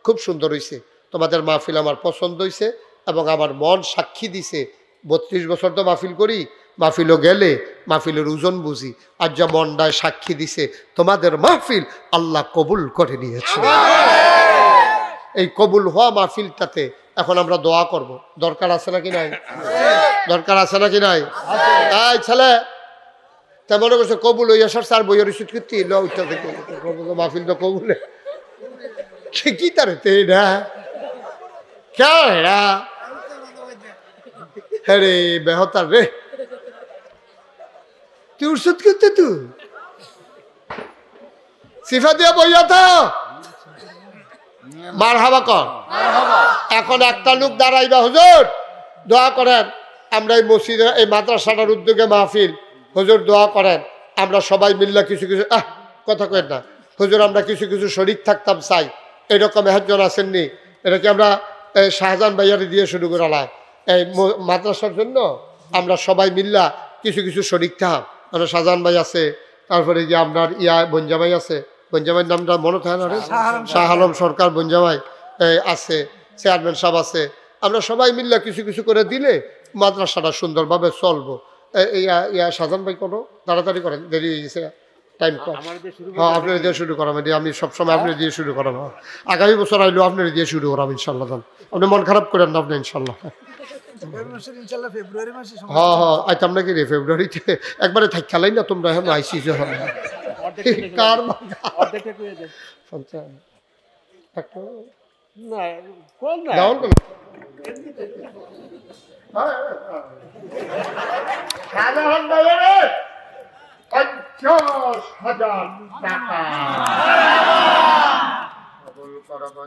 খুব সুন্দর হয়েছে, তোমাদের মাহফিল আমার পছন্দ হয়েছে এবং আমার মন সাক্ষী দিছে। 32 বছর তো মাহফিল করি, মাহফিলও গেলে মাহফিলের ওজন বুঝি। আর যা মনটায় সাক্ষী দিছে তোমাদের মাহফিল আল্লাহ কবুল করে নিয়েছে। এই কবুল হওয়া মাহফিলটাতে এখন আমরা দোয়া করব। দরকার আছে নাকি নাই? দরকার আছে নাকি নাই? এই ছেলে তেমন করছে কবুল হইয়া সর স্যার বইয়ের ওষুধ করতে মাহফিল তো কবুলে কি তার হ্যাঁ রে বেহতার রে, তুই ওষুধ করতে তুই সিফা দিয়া বইয়া তো মার হাবা কর। এখন একটা লোক দাঁড়াইবা, হুজুর দোয়া করেন আমরা এই মসজিদে এই মাদ্রাসাটার উদ্যোগে মাহফিল, হুজুর দোয়া করেন আমরা সবাই মিল্লা কিছু কিছু কথা কেন না হুজুর, আমরা কিছু কিছু শরীক থাকতাম চাই, এরকম একজন আসেননি। এটা কি আমরা শাহজাহান ভাইয়ারে দিয়ে শুরু করালাম এই মাদ্রাসার জন্য, আমরা সবাই মিল্লা কিছু কিছু শরীক থাক। আমরা শাহজাহান ভাই আছে, তারপরে যে আপনার বঞ্জামাই আছে, বঞ্জামাইয়ের নামটা মনে থাকে না রে, শাহ আলম সরকার বঞ্জামাই আছে, চেয়ারম্যান সাহেব আছে, আমরা সবাই মিল্লা কিছু কিছু করে দিলে মাদ্রাসাটা সুন্দরভাবে চলবো। শাহজাহান ভাই কোনো তাড়াতাড়ি করেন, দেরি হয়ে গেছে টাইম কম। হ্যাঁ আপনার দিয়ে শুরু করাম, আমি সবসময় আপনার দিয়ে শুরু করাবো। আগামী বছর আইলেও আপনার দিয়ে শুরু করাম ইনশাল্লাহ। আপনি মন খারাপ করেন না আপনি ইনশাল্লাহ। হ্যাঁ হ্যাঁ আইতাম নাকি রে ফেব্রুয়ারিতে একবারে থাক খেলাই না তোমরা এখন আইসি যখন কার $50,000 টাকা